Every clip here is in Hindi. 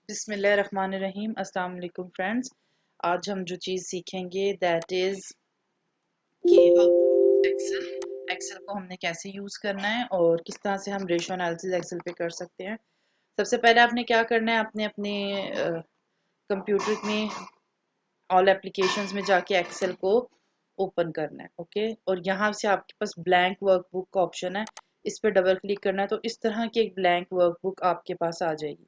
बिस्मिल्लाहिर्रहमानिर्रहीम। अस्सलाम वालेकुम फ्रेंड्स। आज हम जो चीज़ सीखेंगे दैट इज़ कि how to use excel. Excel को हमने कैसे यूज़ करना है और किस तरह से हम रेशो एनालिसिस एक्सेल पे कर सकते हैं। सबसे पहले आपने क्या करना है, आपने अपने कंप्यूटर में ऑल एप्लीकेशंस में जाके एक्सेल को ओपन करना है। ओके, और यहाँ से आपके पास ब्लैंक वर्कबुक का ऑप्शन है, इस पर डबल क्लिक करना है तो इस तरह की एक ब्लैंक वर्कबुक आपके पास आ जाएगी।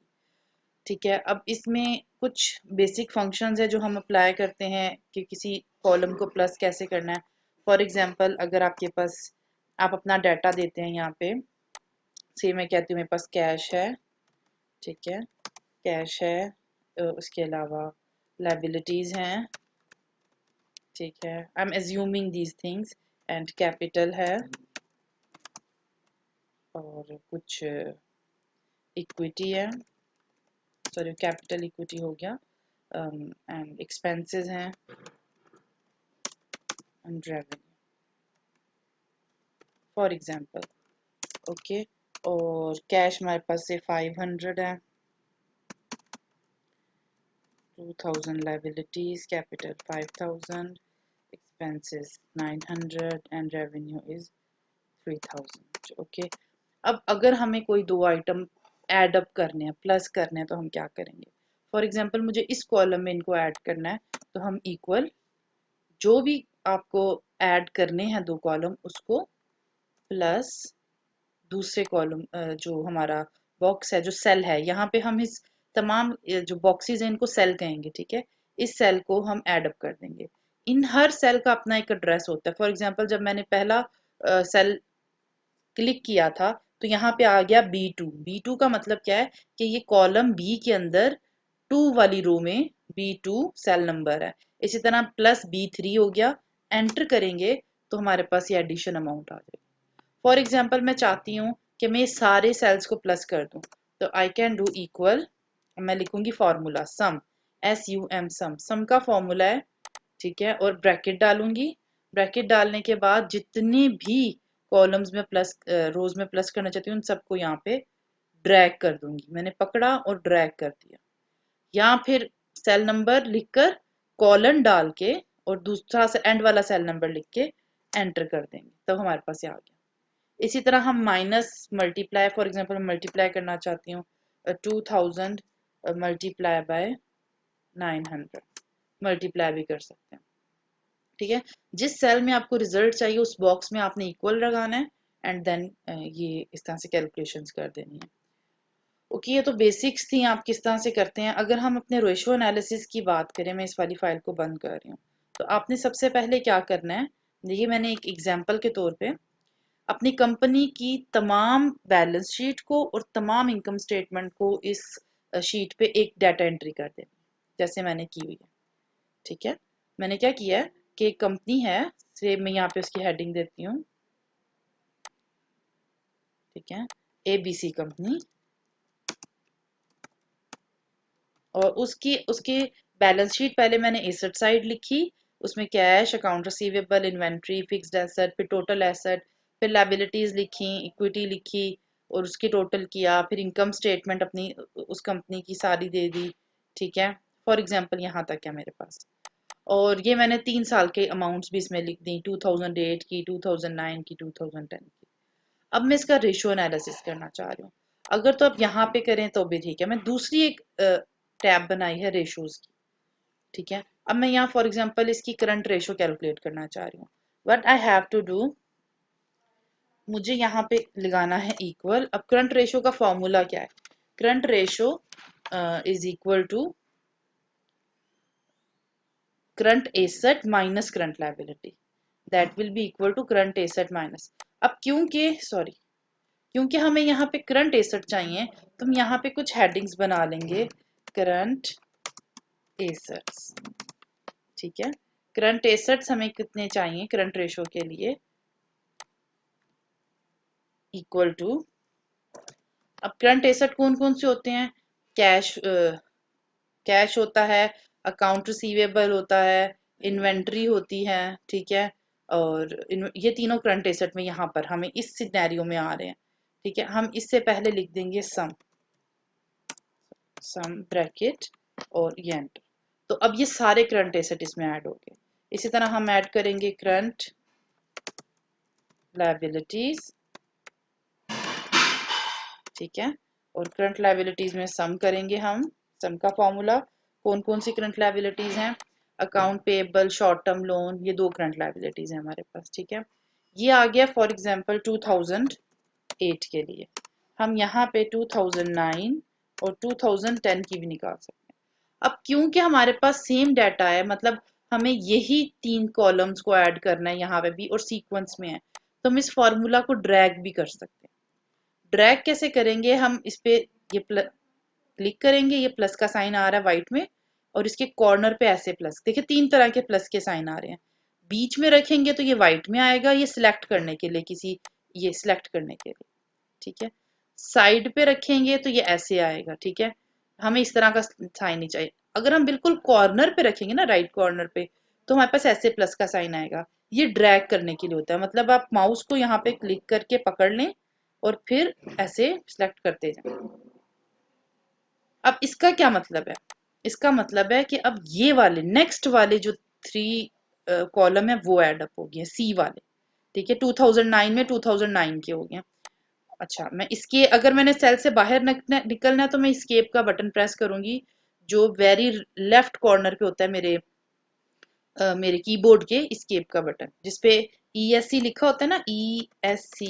ठीक है, अब इसमें कुछ बेसिक फंक्शंस है जो हम अप्लाई करते हैं कि किसी कॉलम को प्लस कैसे करना है। फॉर एग्जांपल, अगर आपके पास आप अपना डाटा देते हैं, यहाँ पे से मैं कहती हूँ मेरे पास कैश है। ठीक है, कैश है, उसके अलावा लाइबिलिटीज हैं। ठीक है, I am assuming these things and capital है और कुछ इक्विटी है। सॉरी, कैपिटल इक्विटी हो गया, एंड एक्सपेंसेस हैं and revenue for example. Okay, और कैश हमारे पास से 500 है, 2000 liabilities, capital 5000, expenses 900 and revenue is 3000। Okay, अब अगर हमें कोई दो आइटम ऐड अप करने हैं, प्लस करने हैं, तो हम क्या करेंगे। फॉर एग्जांपल, मुझे इस कॉलम में इनको ऐड करना है तो हम इक्वल जो भी आपको ऐड करने हैं दो कॉलम, उसको प्लस दूसरे कॉलम जो हमारा बॉक्स है, जो सेल है, यहाँ पे हम इस तमाम जो बॉक्सेस हैं इनको सेल कहेंगे। ठीक है, इस सेल को हम ऐड अप कर देंगे। इन हर सेल का अपना एक एड्रेस होता है। फॉर एग्जांपल, जब मैंने पहला सेल क्लिक किया था तो यहाँ पे आ गया B2। B2 का मतलब क्या है कि ये कॉलम बी के अंदर 2 वाली रो में B2 सेल नंबर है। इसी तरह प्लस B3 हो गया, एंटर करेंगे तो हमारे पास ये एडिशन अमाउंट आ जाएगा। फॉर एग्जाम्पल, मैं चाहती हूँ कि मैं सारे सेल्स को प्लस कर दूं, तो आई कैन डू इक्वल, मैं लिखूंगी फॉर्मूला सम, SUM, सम का फॉर्मूला है। ठीक है, और ब्रैकेट डालूंगी। ब्रैकेट डालने के बाद जितने भी कॉलम्स में प्लस, रोज में प्लस करना चाहती हूँ, उन सबको यहाँ पे ड्रैग कर दूंगी। मैंने पकड़ा और ड्रैग कर दिया, या फिर सेल नंबर लिखकर कॉलन डाल के और दूसरा से एंड वाला सेल नंबर लिख के एंटर कर देंगे, तब हमारे पास ये आ गया। इसी तरह हम minus multiply, for example multiply करना चाहती हूँ 2000 मल्टीप्लाई बाय 900, मल्टीप्लाई भी कर सकते हैं। ठीक है, जिस सेल में आपको रिजल्ट चाहिए उस बॉक्स में आपने इक्वल लगाना है एंड देन ये इस तरह से कैलकुलेशंस कर देनी है। ओके, ये तो बेसिक्स थी, आप किस तरह से करते हैं। अगर हम अपने रेशो एनालिसिस की बात करें, मैं इस वाली फाइल को बंद कर रही हूँ, तो आपने सबसे पहले क्या करना है, देखिए मैंने एक एग्जाम्पल के तौर पे अपनी कंपनी की तमाम बैलेंस शीट को और तमाम इनकम स्टेटमेंट को इस शीट पे एक डाटा एंट्री कर देनी, जैसे मैंने की हुई है। ठीक है, मैंने क्या किया है कि एक कंपनी है, से मैं यहाँ पे उसकी हेडिंग देती हूँ। ठीक है, ABC कंपनी, और उसकी उसके बैलेंस शीट पहले मैंने एसेट साइड लिखी, उसमें cash, account receivable, inventory, fixed asset, फिर टोटल एसेट, फिर लायबिलिटीज लिखी, इक्विटी लिखी और उसकी टोटल किया, फिर इनकम स्टेटमेंट अपनी उस कंपनी की सारी दे दी। ठीक है, फॉर एग्जांपल यहाँ तक है मेरे पास, और ये मैंने 3 साल के अमाउंट्स भी इसमें लिख दी, 2008 की, 2009 की, 2010 की। अब मैं इसका रेशियो एनालिसिस करना चाह रही हूँ। अगर तो आप यहाँ पे करें तो भी ठीक है, मैं दूसरी एक टैब बनाई है रेशोज की। ठीक है, अब मैं यहाँ फॉर एग्जांपल इसकी करंट रेशो कैलकुलेट करना चाह रही हूँ। What I have to do, मुझे यहाँ पे लगाना है इक्वल। अब करंट रेशो का फॉर्मूला क्या है, current ratio is equal to current asset minus current liability, that will be equal to current asset minus. अब क्योंकि हमें यहाँ पे करंट एसेट चाहिए, तो हम यहाँ पे कुछ हेडिंग्स बना लेंगे, करंट एसेट्स। ठीक है, करंट एसेट्स हमें कितने चाहिए करंट रेशो के लिए, इक्वल टू, अब करंट एसेट कौन कौन से होते हैं, कैश, कैश होता है, अकाउंट रिसीवेबल होता है, इन्वेंट्री होती है। ठीक है, और ये तीनों करंट एसेट में यहाँ पर हमें इस सिनेरियो में आ रहे हैं। ठीक है, हम इससे पहले लिख देंगे सम। सम ब्रैकेट और ये एंटर। तो अब ये सारे करंट एसेट इसमें ऐड हो गए। इसी तरह हम ऐड करेंगे करंट लायबिलिटीज, ठीक है। और करंट लायबिलिटीज में सम करेंगे हम। सम का फॉर्मूला, कौन कौन सी करंट लायबिलिटीज हैं? Account payable, short term loan, ये दो करंट लायबिलिटीज हैं हमारे पास, ठीक है। ये आ गया फॉर एग्जांपल 2008 के लिए। हम यहाँ पे 2009 और 2010 की भी निकाल सकते हैं। अब क्योंकि हमारे पास सेम डाटा है, मतलब हमें यही तीन कॉलम्स को ऐड करना है यहाँ पे भी और सीक्वेंस में है, तो हम इस फॉर्मूला को ड्रैग भी कर सकते हैं। ड्रैग कैसे करेंगे? हम इस पे ये क्लिक करेंगे, ये प्लस का साइन आ रहा है व्हाइट में, और इसके कॉर्नर पे ऐसे प्लस, देखिए तीन तरह के प्लस के साइन आ रहे हैं। बीच में रखेंगे तो ये व्हाइट में आएगा, ये सिलेक्ट करने के लिए, किसी ये सिलेक्ट करने के लिए, ठीक है। साइड पे रखेंगे तो ये ऐसे आएगा, ठीक है। हमें इस तरह का साइन नहीं चाहिए। अगर हम बिल्कुल कॉर्नर पे रखेंगे ना, राइट कॉर्नर पे, तो हमारे पास ऐसे प्लस का साइन आएगा। ये ड्रैग करने के लिए होता है, मतलब आप माउस को यहाँ पे क्लिक करके पकड़ लें और फिर ऐसे सिलेक्ट करते जाएं। अब इसका क्या मतलब है? इसका मतलब है कि अब ये वाले नेक्स्ट वाले जो थ्री कॉलम है वो ऐड अप हो गए, सी वाले, ठीक है। 2009 में 2009 के हो गए। अच्छा, मैं इसके अगर मैंने सेल से बाहर निकलना है तो मैं escape का बटन प्रेस करूंगी, जो वेरी लेफ्ट कॉर्नर पे होता है मेरे कीबोर्ड के, escape का बटन जिसपे ESC लिखा होता है ना, ESC,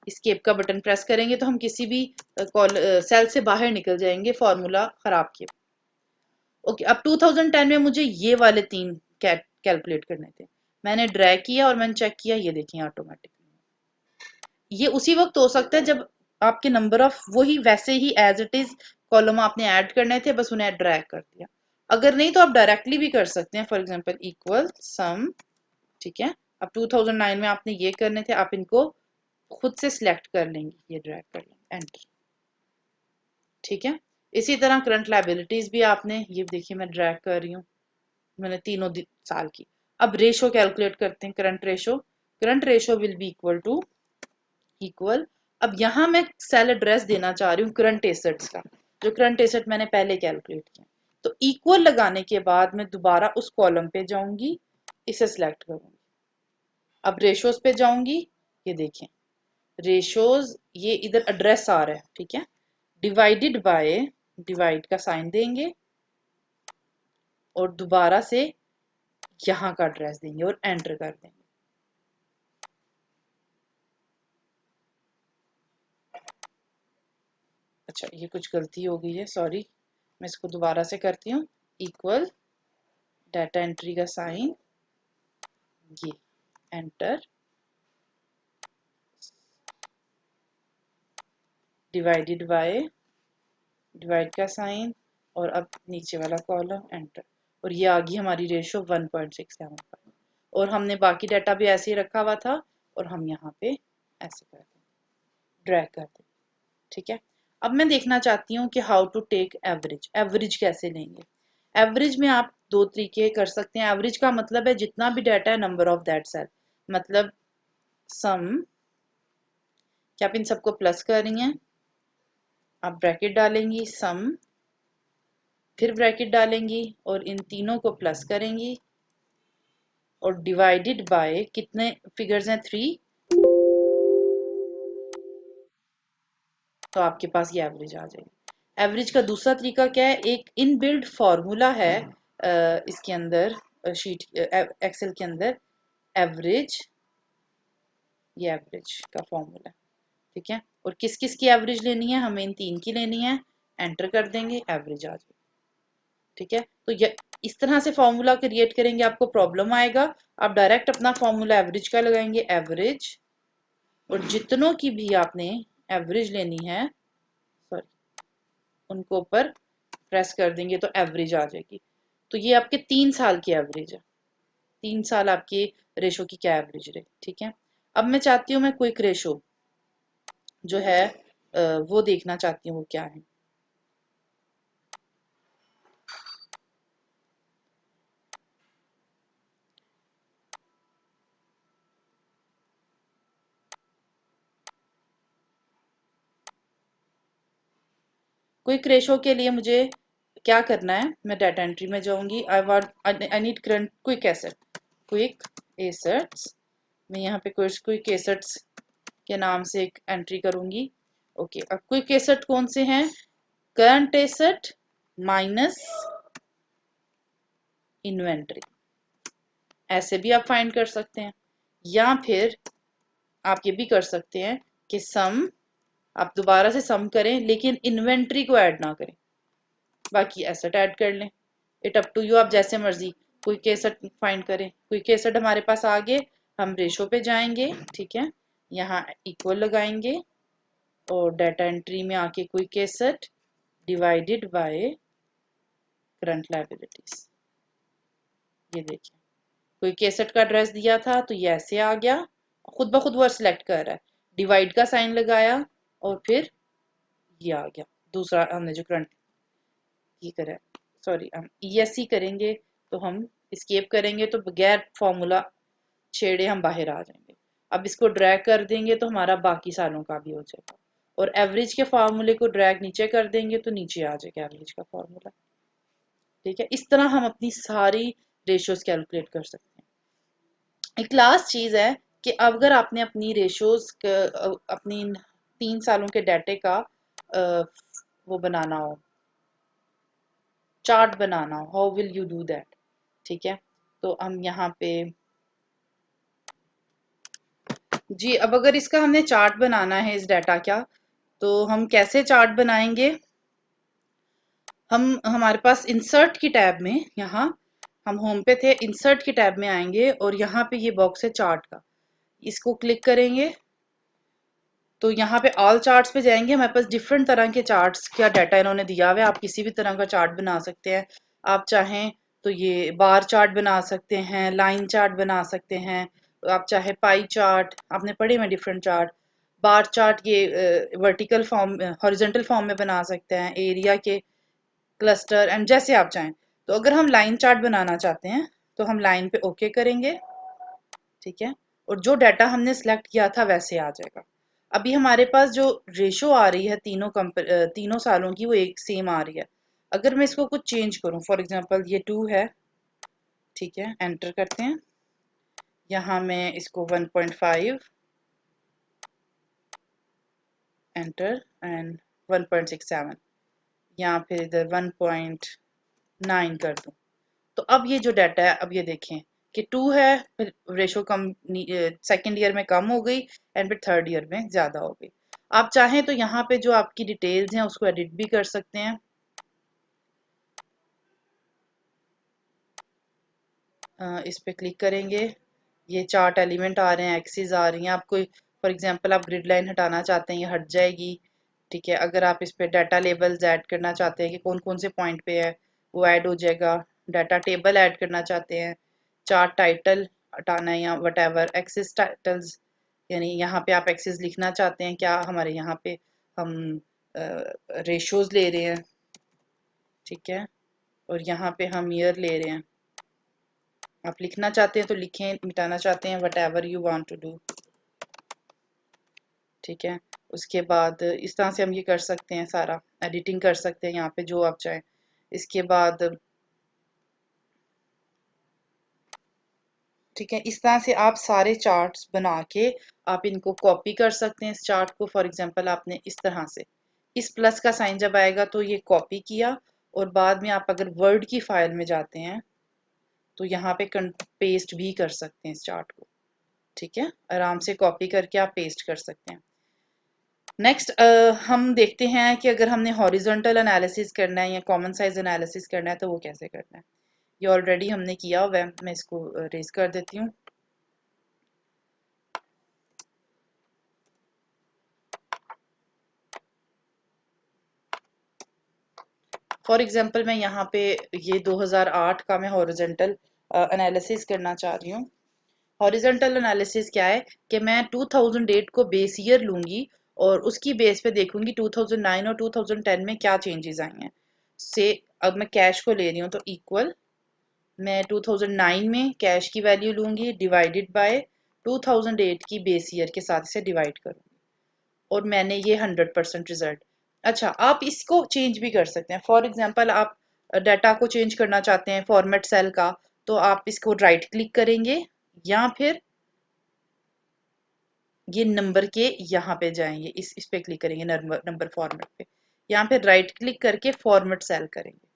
escape का बटन प्रेस करेंगे तो हम किसी भी सेल से बाहर निकल जाएंगे फॉर्मूला खराब किए। ओके, अब 2010 में मुझे ये वाले तीन कैलकुलेट करने थे। मैंने ड्रैग किया और मैंने चेक किया, ये देखिए ऑटोमेटिक। ये उसी वक्त हो सकता है जब आपके नंबर ऑफ वही वैसे ही एज इट इज कॉलम आपने ऐड करने थे, बस उन्हें ड्रैग कर दिया। अगर नहीं तो आप डायरेक्टली भी कर सकते हैं, फॉर एग्जांपल इक्वल सम, ठीक है। अब 2009 में आपने ये करने थे, आप इनको खुद से सिलेक्ट कर लेंगे, ये ड्रैग कर लेंगे, एंटर, ठीक है। इसी तरह करंट लायबिलिटीज भी आपने, ये देखिए मैं ड्रैग कर रही हूँ, मैंने तीनों साल की। अब रेशो कैलकुलेट करते हैं, current ratio. Current ratio will be equal, अब यहां मैं सेल एड्रेस देना चाह रही हूँ करंट एसेट्स का, जो करंट एसेट मैंने पहले कैलकुलेट किया। तो इक्वल लगाने के बाद मैं दोबारा उस कॉलम पे जाऊंगी, इसे सिलेक्ट करूंगी। अब रेशोज पे जाऊंगी, ये देखें रेशोज, ये इधर एड्रेस आ रहा है, ठीक है। डिवाइडेड बाय, डिवाइड का साइन देंगे और दोबारा से यहाँ का एड्रेस देंगे और एंटर कर देंगे। अच्छा, ये कुछ गलती हो गई है, सॉरी, मैं इसको दोबारा से करती हूँ। इक्वल, डाटा एंट्री का साइन, ये एंटर, डिवाइडेड बाय, डिवाइड का साइन, और अब नीचे वाला कॉलम एंटर, और ये आ गई हमारी रेशो 1.675। और हमने बाकी डाटा भी ऐसे ही रखा हुआ था, और हम यहाँ पे ऐसे कर दें, ड्रैग कर दें, ठीक है। अब मैं देखना चाहती हूँ कि how to take average, average कैसे लेंगे। एवरेज में आप दो तरीके कर सकते हैं। एवरेज का मतलब है जितना भी डाटा है, नंबर ऑफ दैट सेल, मतलब सम, क्या आप इन सबको प्लस कर रही हैं, आप ब्रैकेट डालेंगी सम, फिर ब्रैकेट डालेंगी और इन तीनों को प्लस करेंगी और डिवाइडेड बाय, कितने फिगर्स हैं, 3, तो आपके पास ये एवरेज आ जाएगी। एवरेज का दूसरा तरीका क्या है, एक इनबिल्ट फॉर्मूला है इसके अंदर, शीट एक्सेल के अंदर, एवरेज, ये एवरेज का फॉर्मूला, ठीक है। और किस किस की एवरेज लेनी है, हमें इन तीन की लेनी है, एंटर कर देंगे, एवरेज आ जाएगी, ठीक है। तो ये इस तरह से फॉर्मूला क्रिएट करेंगे, आपको प्रॉब्लम आएगा, आप डायरेक्ट अपना फॉर्मूला एवरेज का लगाएंगे, एवरेज, और जितनों की भी आपने एवरेज लेनी है, सॉरी, उनको ऊपर प्रेस कर देंगे तो एवरेज आ जाएगी। तो ये आपके 3 साल की एवरेज है, 3 साल आपकी रेशो की क्या एवरेज रहे, ठीक है। अब मैं चाहती हूँ, मैं क्विक रेशो जो है वो देखना चाहती हूँ वो क्या है। क्विक रेशो के लिए मुझे क्या करना है, मैं डाटा एंट्री में जाऊंगी। I need current quick asset, quick assets. मैं यहाँ पे क्विक एसेट्स के नाम से एक एंट्री करूंगी। ओके, अब क्विक एसेट कौन से हैं? करंट एसेट माइनस इन्वेंट्री, ऐसे भी आप फाइंड कर सकते हैं। या फिर आप ये भी कर सकते हैं कि सम, आप दोबारा से सम करें लेकिन इन्वेंट्री को ऐड ना करें, बाकी एसेट ऐड कर लें। इट अप टू यू, आप जैसे मर्जी क्विक एसेट फाइंड करें। क्विक एसेट हमारे पास आ गए, हम रेशो पे जाएंगे। ठीक है, यहाँ इक्वल लगाएंगे और डाटा एंट्री में आके quick asset divided by current liabilities. ये देखिए, क्विक एसेट का एड्रेस दिया था तो ये ऐसे आ गया, खुद ब खुद वो सिलेक्ट कर रहा है। डिवाइड का साइन लगाया और फिर ये आ गया दूसरा, हमने जो करंट ये करा, सॉरी हम ESC करेंगे तो हम एस्केप करेंगे तो बगैर फॉर्मूला छेड़े हम बाहर आ जाएंगे। अब इसको ड्रैग कर देंगे तो हमारा बाकी सालों का भी हो जाएगा, और एवरेज के फार्मूले को ड्रैग नीचे कर देंगे तो नीचे आ जाएगा एवरेज का फार्मूला। ठीक है, इस तरह हम अपनी सारी रेशियोज कैलकुलेट कर सकते हैं। एक लास्ट चीज है कि अगर आपने अपनी रेशियोज अपनी 3 सालों के डाटे का वो बनाना हो, चार्ट बनाना हो, how will you do that? ठीक है, तो हम यहाँ पे जी, अब अगर इसका हमने चार्ट बनाना है इस डाटा का, तो हम कैसे चार्ट बनाएंगे? हम हमारे पास इंसर्ट की टैब में, यहाँ हम होम पे थे, इंसर्ट की टैब में आएंगे और यहाँ पे ये बॉक्स है चार्ट का, इसको क्लिक करेंगे तो यहाँ पे ऑल चार्ट्स पे जाएंगे। हमारे पास डिफरेंट तरह के चार्ट्स का डाटा इन्होंने दिया हुआ है, आप किसी भी तरह का चार्ट बना सकते हैं। आप चाहें तो ये बार चार्ट बना सकते हैं, लाइन चार्ट बना सकते हैं, आप चाहे पाई चार्ट, आपने पढ़े में डिफरेंट चार्ट, बार चार्ट ये वर्टिकल फॉर्म, हॉरिजॉन्टल फॉर्म में बना सकते हैं, एरिया के, क्लस्टर एंड जैसे आप चाहें। तो अगर हम लाइन चार्ट बनाना चाहते हैं तो हम लाइन पे ओके करेंगे। ठीक है, और जो डाटा हमने सिलेक्ट किया था वैसे आ जाएगा। अभी हमारे पास जो रेशो आ रही है तीनों सालों की, वो एक सेम आ रही है। अगर मैं इसको कुछ चेंज करूं, फॉर एग्जांपल ये 2 है, ठीक है, एंटर करते हैं। यहाँ मैं इसको 1.5 एंटर एंड 1.67, या फिर इधर 1.9 कर दूं, तो अब ये जो डाटा है, अब ये देखें कि 2 है, फिर रेशो कम, सेकेंड ईयर में कम हो गई एंड फिर थर्ड ईयर में ज्यादा हो गई। आप चाहें तो यहाँ पे जो आपकी डिटेल्स हैं उसको एडिट भी कर सकते हैं। इस पे क्लिक करेंगे, ये चार्ट एलिमेंट आ रहे हैं, एक्सिस आ रही हैं। आप कोई फॉर एग्जांपल आप ग्रिड लाइन हटाना चाहते हैं, ये हट जाएगी। ठीक है, अगर आप इस पे डाटा लेबल्स ऐड करना चाहते हैं कि कौन कौन से पॉइंट पे है, वो ऐड हो जाएगा। डाटा टेबल ऐड करना चाहते हैं, चार्ट टाइटल हटाना है या वट एवर, एक्सिस टाइटल्स, यानी यहाँ पे आप एक्सिस लिखना चाहते हैं क्या, हमारे यहाँ पे हम रेशोज ले रहे हैं। ठीक है, और यहाँ पे हम ईयर ले रहे हैं, आप लिखना चाहते हैं तो लिखें, मिटाना चाहते हैं, whatever you want to do. ठीक है, उसके बाद इस तरह से हम ये कर सकते हैं, सारा एडिटिंग कर सकते हैं यहाँ पे जो आप चाहें। इसके बाद ठीक है, इस तरह से आप सारे चार्ट्स बना के आप इनको कॉपी कर सकते हैं। इस चार्ट को फॉर एग्जांपल आपने इस तरह से, इस प्लस का साइन जब आएगा तो ये कॉपी किया, और बाद में आप अगर वर्ड की फाइल में जाते हैं तो यहाँ पे पेस्ट भी कर सकते हैं इस चार्ट को। ठीक है, आराम से कॉपी करके आप पेस्ट कर सकते हैं। नेक्स्ट हम देखते हैं कि अगर हमने हॉरिजॉन्टल एनालिसिस करना है या कॉमन साइज एनालिसिस करना है तो वो कैसे करना है। ये ऑलरेडी हमने किया हुआ है, मैं इसको रेज कर देती हूँ। फॉर एग्जांपल मैं यहाँ पे ये 2008 का मैं हॉरिजॉन्टल एनालिसिस करना चाह रही हूँ। हॉरिजॉन्टल एनालिसिस क्या है कि मैं 2008 को बेस ईयर लूंगी और उसकी बेस पे देखूंगी 2009 और 2010 में क्या चेंजेस आई हैं। से अब मैं कैश को ले रही हूँ तो इक्वल, मैं 2009 में कैश की वैल्यू लूंगी डिवाइडेड बाय 2008 की बेस ईयर के साथ इसे डिवाइड करूंगी, और मैंने ये 100% रिजल्ट अच्छा, आप इसको चेंज भी कर सकते हैं। फॉर एग्जांपल आप डाटा को चेंज करना चाहते हैं फॉर्मेट सेल का, तो आप इसको राइट क्लिक करेंगे या फिर ये नंबर के यहाँ पे जाएंगे, इस पे क्लिक करेंगे, नंबर फॉर्मेट पे, यहाँ पे राइट क्लिक करके फॉर्मेट सेल करेंगे।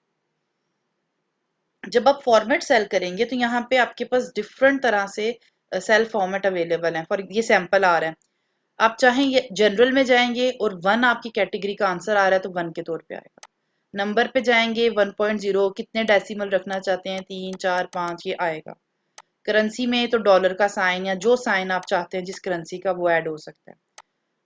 जब आप फॉर्मेट सेल करेंगे तो यहाँ पे आपके पास डिफरेंट तरह से सेल फॉर्मेट अवेलेबल हैं। फॉर ये सैंपल आ रहा है, आप चाहें ये जनरल में जाएंगे और वन आपकी कैटेगरी का आंसर आ रहा है तो वन के तौर पे आएगा। नंबर पे जाएंगे 1.0, कितने डेसिमल रखना चाहते हैं, 3 4 5, ये आएगा। करेंसी में तो डॉलर का साइन या जो साइन आप चाहते हैं जिस करेंसी का, वो ऐड हो सकता है।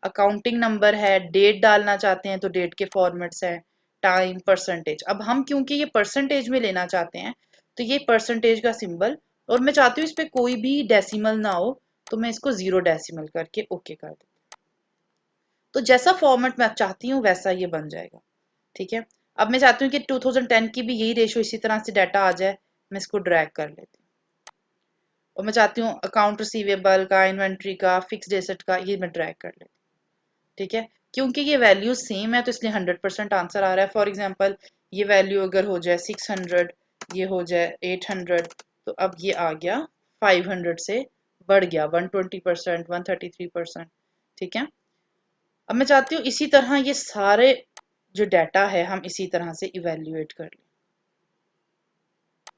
अकाउंटिंग नंबर है, डेट डालना चाहते हैं तो डेट के फॉर्मेट्स है, टाइम, परसेंटेज। अब हम क्योंकि ये परसेंटेज में लेना चाहते हैं तो ये परसेंटेज का सिंबल, और मैं चाहती हूँ इस पे कोई भी डेसिमल ना हो, तो मैं इसको 0 डेसिमल करके ओके कर दूँ। तो जैसा फॉर्मेट मैं चाहती हूँ वैसा ये बन जाएगा। ठीक है, अब मैं चाहती हूँ कि 2010 की भी यही रेशो इसी तरह से डाटा आ जाए, मैं इसको ड्रैग कर लेती हूँ। और मैं चाहती हूँ अकाउंट रिसीवेबल का, इन्वेंट्री का, फिक्स्ड एसेट का, ये मैं ड्रैग कर लेती हूँ। ठीक है, क्योंकि ये वैल्यू सेम है तो इसलिए 100% आंसर आ रहा है। फॉर एग्जांपल ये वैल्यू अगर हो जाए 600, ये हो जाए 800, तो अब ये आ गया 500 से बढ़ गया 120%, 133%। ठीक है, अब मैं चाहती हूँ इसी तरह ये सारे जो डाटा है हम इसी तरह से इवेल्युएट कर लें,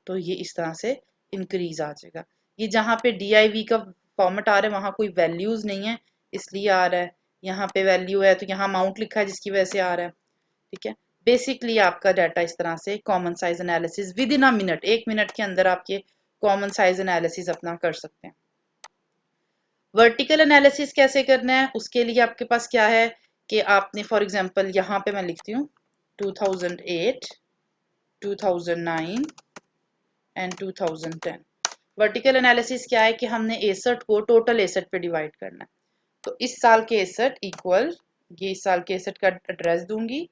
तो ये इस तरह से इंक्रीज आ जाएगा। ये जहाँ पे DIV का फॉर्मेट आ रहा है वहां कोई वैल्यूज नहीं है इसलिए आ रहा है, यहाँ पे वैल्यू है तो यहाँ अमाउंट लिखा है जिसकी वजह से आ रहा है। ठीक है, बेसिकली आपका डाटा इस तरह से common size analysis with in a minute, 1 minute के अंदर आप ये कॉमन साइज एनालिसिस अपना कर सकते हैं। वर्टिकल एनालिसिस कैसे करना है, उसके लिए आपके पास क्या है कि आपने फॉर एग्जांपल यहाँ पे मैं लिखती हूँ 2008, 2009 एंड 2010। वर्टिकल एनालिसिस क्या है कि हमने एसेट को टोटल एसेट पे डिवाइड करना है। तो इस साल के एसेट इक्वल, ये इस साल के एसेट का एड्रेस दूंगी,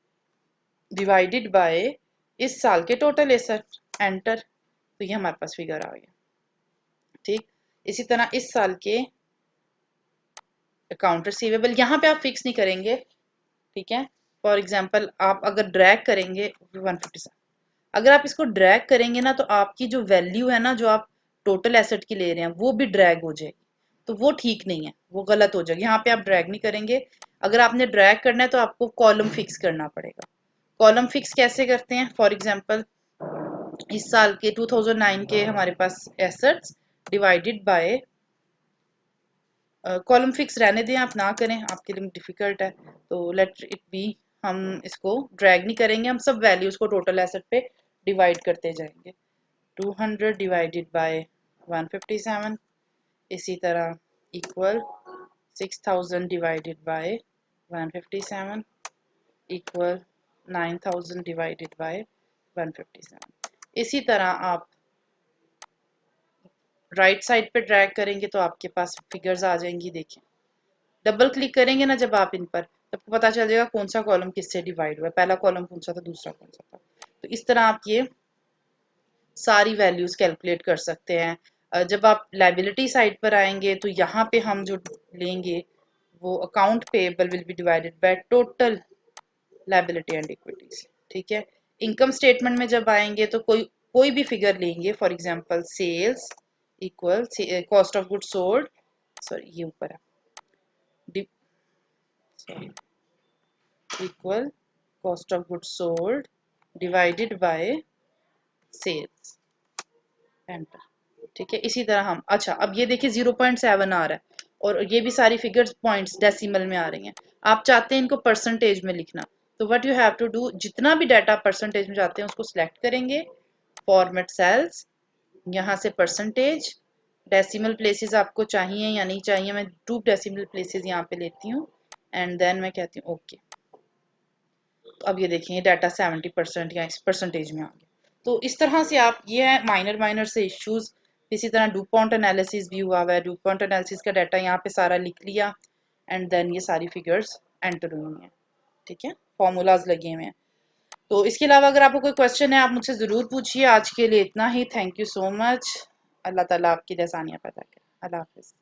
डिवाइडेड बाय इस साल के टोटल एसेट, एंटर, तो ये हमारे पास फिगर आ गया। ठीक, इसी तरह इस साल के अकाउंट रिसीवेबल, यहाँ पे आप फिक्स नहीं करेंगे। ठीक है, फॉर एग्जांपल आप अगर ड्रैग करेंगे 157, अगर आप इसको ड्रैग करेंगे ना तो आपकी जो वैल्यू है ना जो आप टोटल एसेट की ले रहे हैं वो भी ड्रैग हो जाएगी, तो वो ठीक नहीं है, वो गलत हो जाएगी। यहाँ पे आप ड्रैग नहीं करेंगे। अगर आपने ड्रैग करना है तो आपको कॉलम फिक्स करना पड़ेगा। कॉलम फिक्स कैसे करते हैं, फॉर एग्जांपल इस साल के 2009 के हमारे पास assets divided by, column fix रहने दें, आप ना करें, आपके लिए डिफिकल्ट है, तो लेट इट बी। हम इसको ड्रैग नहीं करेंगे, हम सब वैल्यूज को टोटल एसेट पे डिवाइड करते जाएंगे। 200 डिवाइडेड बाय 157, इसी तरह equal 6000 divided by 157 equal 9000 divided by 157। इसी तरह आप राइट साइड पे ड्रैग करेंगे तो आपके पास फिगर्स आ जाएंगी। देखें, डबल क्लिक करेंगे ना जब आप इन पर, तब पता चल जाएगा कौन सा कॉलम किससे डिवाइड हुआ है, पहला कॉलम कौन सा था, दूसरा कौन सा था। तो इस तरह आप ये सारी वैल्यूज कैलकुलेट कर सकते हैं। जब आप लाइबिलिटी साइड पर आएंगे तो यहाँ पे हम जो लेंगे वो account payable will be divided by total liability and equities. ठीक है, इनकम स्टेटमेंट में जब आएंगे तो कोई कोई भी फिगर लेंगे, for example sales equal cost of good sold, sorry ये ऊपर है, sorry, equal cost of good sold divided by sales, enter. ठीक है, इसी तरह हम, अच्छा अब ये देखिए 0.7 आ रहा है और ये भी सारी फिगर्स पॉइंट्स डेसिमल में आ रही हैं। आप चाहते हैं इनको परसेंटेज में लिखना, तो what you have to do, जितना भी डाटा परसेंटेज में चाहते हैं उसको सिलेक्ट करेंगे, फॉर्मेट सेल्स, यहाँ से परसेंटेज, डेसिमल प्लेसेस आपको चाहिए या नहीं चाहिए, मैं 2 डेसिमल प्लेसेस यहाँ पे लेती हूँ एंड देन मैं कहती हूँ ओके। तो अब ये देखें डाटा 70% या इस परसेंटेज में आ गया। तो इस तरह से आप, ये है माइनर माइनर से इश्यूज। इसी तरह डुपॉन्ट एनालिसिस भी हुआ हुआ है, डुपॉन्ट एनालिसिस का डाटा यहाँ पे सारा लिख लिया एंड देन ये सारी फिगर्स एंटर हुई हैं। ठीक है, फॉर्मूलाज लगे हुए हैं। तो इसके अलावा अगर आपको कोई क्वेश्चन है आप मुझसे ज़रूर पूछिए। आज के लिए इतना ही, थैंक यू सो मच। अल्लाह ताला आपकी आसानियाँ पैदा करे। अल्लाह हाफिज़।